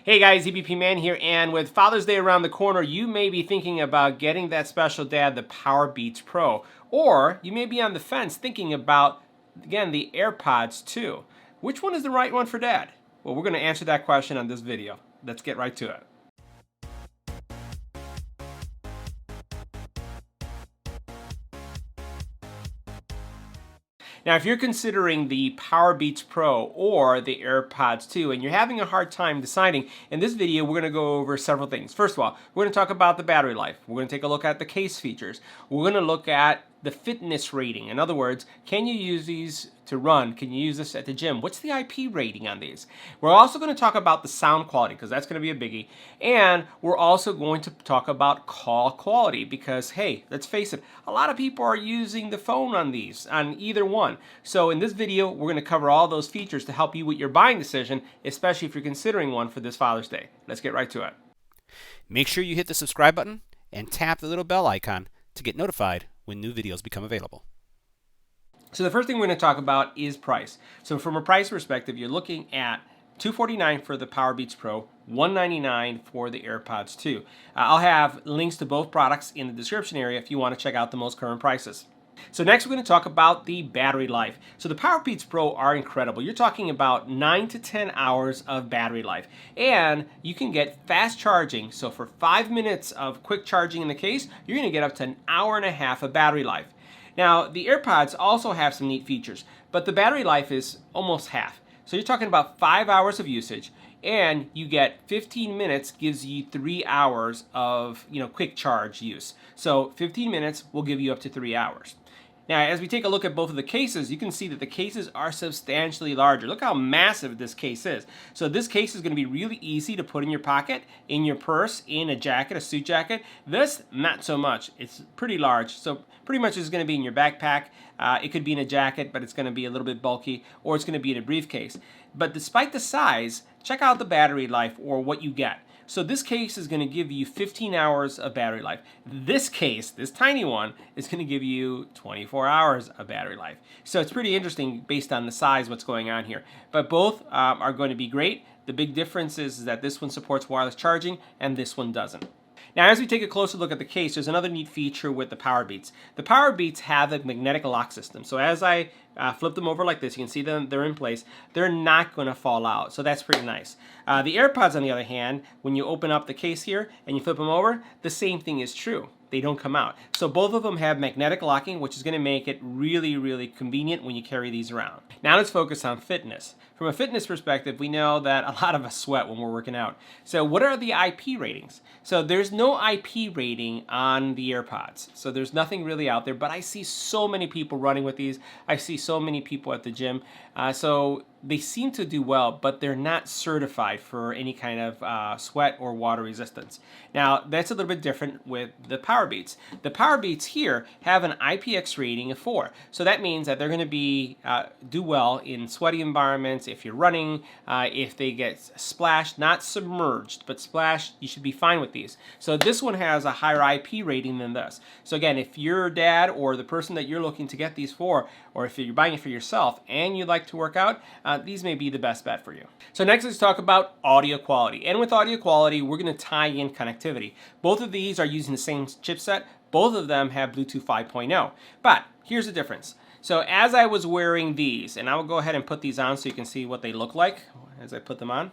Hey guys, EBPMAN here, and with Father's Day around the corner, you may be thinking about getting that special dad the Powerbeats Pro, or you may be on the fence thinking about, again, the AirPods too. Which one is the right one for dad? Well, we're going to answer that question on this video. Let's get right to it. Now, if you're considering the Powerbeats Pro or the AirPods 2 and you're having a hard time deciding, in this video we're going to go over several things. First of all, we're going to talk about the battery life. We're going to take a look at the case features. We're going to look at the fitness rating. In other words, can you use these to run? Can you use this at the gym? What's the IP rating on these? We're also going to talk about the sound quality because that's going to be a biggie. And we're also going to talk about call quality because, hey, let's face it, a lot of people are using the phone on these, on either one. So in this video, we're going to cover all those features to help you with your buying decision, especially if you're considering one for this Father's Day. Let's get right to it. Make sure you hit the subscribe button and tap the little bell icon to get notified when new videos become available. So the first thing we're going to talk about is price. So from a price perspective, you're looking at $249 for the Powerbeats Pro, $199 for the AirPods 2. I'll have links to both products in the description area if you want to check out the most current prices. So next we're going to talk about the battery life. So the Powerbeats Pro are incredible. You're talking about 9 to 10 hours of battery life. And you can get fast charging. So for 5 minutes of quick charging in the case, you're going to get up to an hour and a half of battery life. Now, the AirPods also have some neat features, but the battery life is almost half. So you're talking about 5 hours of usage, and you get 15 minutes gives you 3 hours of quick charge use. So 15 minutes will give you up to 3 hours. Now, as we take a look at both of the cases, you can see that the cases are substantially larger. Look how massive this case is. So this case is going to be really easy to put in your pocket, in your purse, in a jacket, a suit jacket. This, not so much. It's pretty large. So pretty much it's going to be in your backpack. It could be in a jacket, but it's going to be a little bit bulky, or it's going to be in a briefcase. But despite the size, check out the battery life or what you get. So this case is going to give you 15 hours of battery life. This case, this tiny one, is going to give you 24 hours of battery life. So it's pretty interesting based on the size what's going on here. But both are going to be great. The big difference is that this one supports wireless charging and this one doesn't. Now, as we take a closer look at the case, there's another neat feature with the Powerbeats. The Powerbeats have a magnetic lock system. So as I flip them over like this, you can see them, they're in place. They're not going to fall out. So that's pretty nice. The AirPods, on the other hand, when you open up the case here and you flip them over, the same thing is true. They don't come out. So both of them have magnetic locking, which is going to make it really, really convenient when you carry these around. Now let's focus on fitness. From a fitness perspective, we know that a lot of us sweat when we're working out. So what are the IP ratings? So there's no IP rating on the AirPods. So there's nothing really out there, but I see so many people running with these. I see so many people at the gym. So they seem to do well, but they're not certified for any kind of sweat or water resistance. Now, that's a little bit different with the Powerbeats. The Powerbeats here have an IPX rating of 4. So that means that they're going to be do well in sweaty environments. If you're running, if they get splashed, not submerged, but splashed, you should be fine with these. So this one has a higher IP rating than this. So again, if your dad or the person that you're looking to get these for, or if you're buying it for yourself and you like to work out, these may be the best bet for you. So next, let's talk about audio quality. And with audio quality, we're going to tie in connectivity. Both of these are using the same chipset. Both of them have Bluetooth 5.0. But here's the difference. So as I was wearing these, and I will go ahead and put these on so you can see what they look like as I put them on.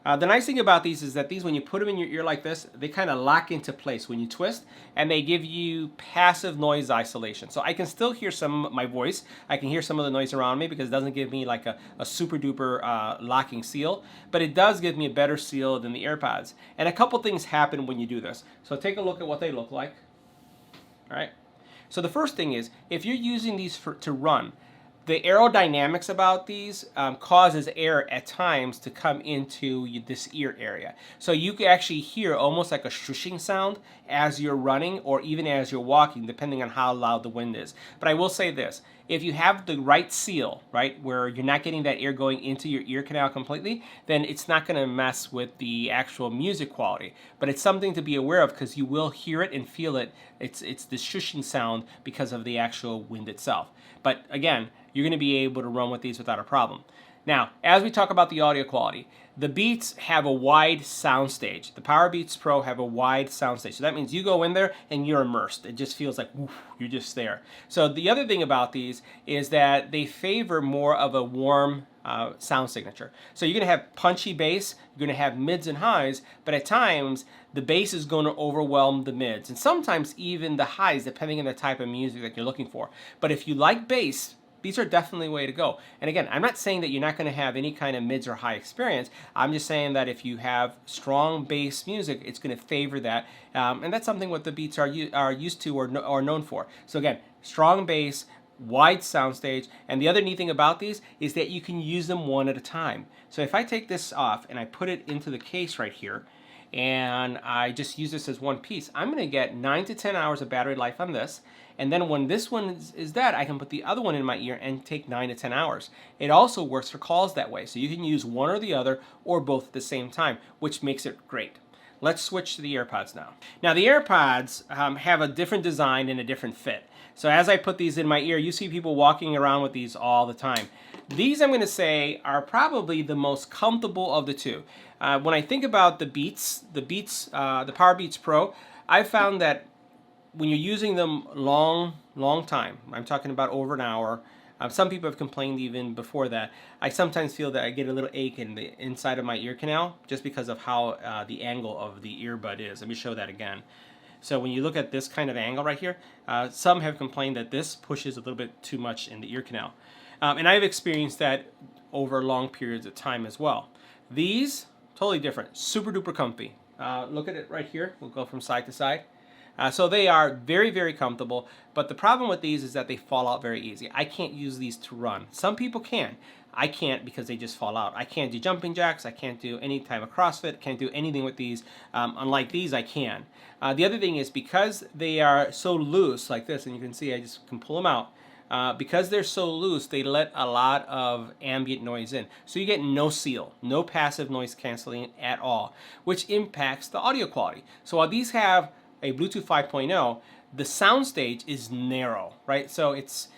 The nice thing about these is that these, when you put them in your ear like this, they kind of lock into place when you twist, and they give you passive noise isolation. So I can still hear some of my voice. I can hear some of the noise around me because it doesn't give me like a super duper locking seal, but it does give me a better seal than the AirPods. And a couple things happen when you do this. So take a look at what they look like. All right. So the first thing is, if you're using these to run, the aerodynamics about these causes air at times to come into this ear area. So you can actually hear almost like a shushing sound as you're running or even as you're walking, depending on how loud the wind is. But I will say this, if you have the right seal, right, where you're not getting that air going into your ear canal completely, then it's not going to mess with the actual music quality. But it's something to be aware of because you will hear it and feel it. It's the shushing sound because of the actual wind itself. But again, you're going to be able to run with these without a problem. Now, as we talk about the audio quality, the Beats have a wide soundstage. The Powerbeats Pro have a wide soundstage. So that means you go in there and you're immersed. It just feels like woof, you're just there. So the other thing about these is that they favor more of a warm sound signature. So you're going to have punchy bass, you're going to have mids and highs, but at times the bass is going to overwhelm the mids and sometimes even the highs depending on the type of music that you're looking for. But if you like bass, these are definitely the way to go. And again, I'm not saying that you're not going to have any kind of mids or high experience. I'm just saying that if you have strong bass music, it's going to favor that. And that's something what the Beats are used to or known for. So again, strong bass, wide soundstage, and the other neat thing about these is that you can use them one at a time. So if I take this off and I put it into the case right here, and I just use this as one piece, I'm going to get 9 to 10 hours of battery life on this. And then when this one is dead, I can put the other one in my ear and take 9 to 10 hours. It also works for calls that way. So you can use one or the other or both at the same time, which makes it great. Let's switch to the AirPods now. Now the AirPods have a different design and a different fit. So as I put these in my ear, you see people walking around with these all the time. These, I'm going to say, are probably the most comfortable of the two. When I think about the Powerbeats Pro, I've found that when you're using them long time, I'm talking about over an hour, some people have complained even before that, I sometimes feel that I get a little ache in the inside of my ear canal just because of how the angle of the earbud is. Let me show that again. So when you look at this kind of angle right here, some have complained that this pushes a little bit too much in the ear canal. And I've experienced that over long periods of time as well. These, totally different, super duper comfy. Look at it right here, we'll go from side to side. So they are very, very comfortable, but the problem with these is that they fall out very easy. I can't use these to run. Some people can. I can't because they just fall out. I can't do jumping jacks, I can't do any type of CrossFit, can't do anything with these. Unlike these, I can. The other thing is because they are so loose like this, and you can see I just can pull them out, because they're so loose, they let a lot of ambient noise in. So you get no seal, no passive noise canceling at all, which impacts the audio quality. So while these have a Bluetooth 5.0, the soundstage is narrow, right? So it's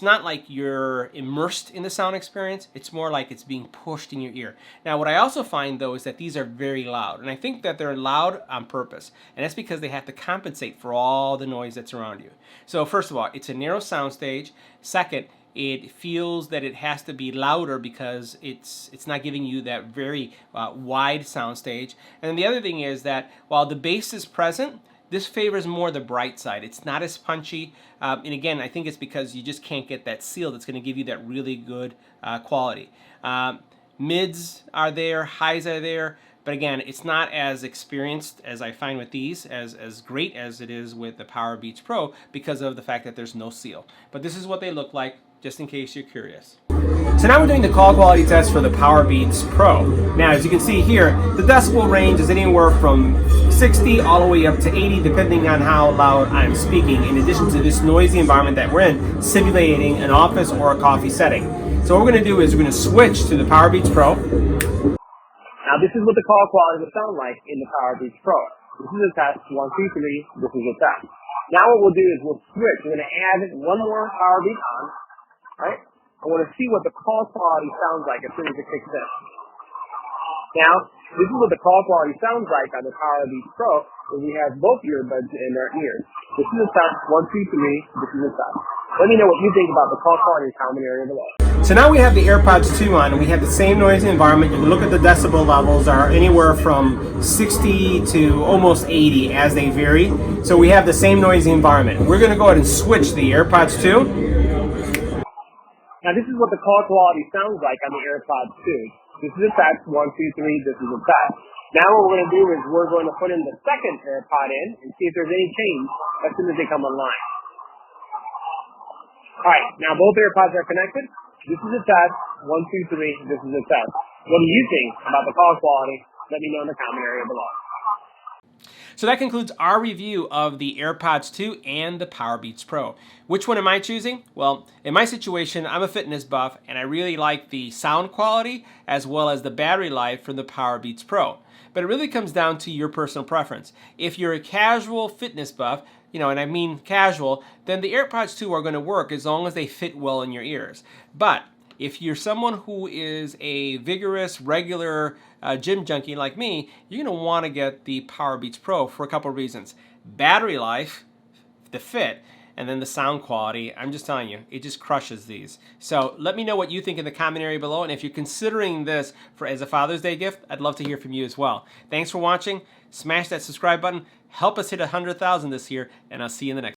not like you're immersed in the sound experience, it's more like it's being pushed in your ear. Now what I also find though is that these are very loud, and I think that they're loud on purpose, and that's because they have to compensate for all the noise that's around you. So first of all, it's a narrow soundstage. Second, it feels that it has to be louder because it's not giving you that very wide soundstage. And then the other thing is that while the bass is present, this favors more the bright side. It's not as punchy, and again, I think it's because you just can't get that seal that's going to give you that really good quality. Mids are there, highs are there, but again, it's not as experienced as I find with these, as great as it is with the Powerbeats Pro because of the fact that there's no seal. But this is what they look like, just in case you're curious. So now we're doing the call quality test for the Powerbeats Pro. Now, as you can see here, the decibel range is anywhere from 60 all the way up to 80, depending on how loud I'm speaking, in addition to this noisy environment that we're in, simulating an office or a coffee setting. So what we're going to do is we're going to switch to the Powerbeats Pro. Now this is what the call quality will sound like in the Powerbeats Pro. This is a test, 1, 2, 3, this is a test. Now what we'll do is we'll switch. We're going to add one more Powerbeat on, right? I want to see what the call quality sounds like as soon as it kicks in. Now, this is what the call quality sounds like on the Powerbeats Pro when we have both earbuds in our ears. This is a test, 1, 2, 3, this is a test. Let me know what you think about the call quality in the comment area below. So now we have the AirPods 2 on, and we have the same noisy environment. You can look at the decibel levels are anywhere from 60 to almost 80 as they vary. So we have the same noisy environment. We're going to go ahead and switch the AirPods 2. Now this is what the call quality sounds like on the AirPods 2. This is a test, 1, 2, 3, this is a test. Now what we're going to do is we're going to put in the second AirPod in and see if there's any change as soon as they come online. Alright, now both AirPods are connected. This is a test, 1, 2, 3, this is a test. What do you think about the call quality? Let me know in the comment area below. So that concludes our review of the AirPods 2 and the Powerbeats Pro. Which one am I choosing? Well, in my situation, I'm a fitness buff and I really like the sound quality as well as the battery life from the Powerbeats Pro. But it really comes down to your personal preference. If you're a casual fitness buff, and I mean casual, then the AirPods 2 are going to work as long as they fit well in your ears. But If you're someone who is a vigorous, regular gym junkie like me, you're going to want to get the Powerbeats Pro for a couple of reasons. Battery life, the fit, and then the sound quality. I'm just telling you, it just crushes these. So let me know what you think in the comment area below, and if you're considering this as a Father's Day gift, I'd love to hear from you as well. Thanks for watching. Smash that subscribe button. Help us hit 100,000 this year, and I'll see you in the next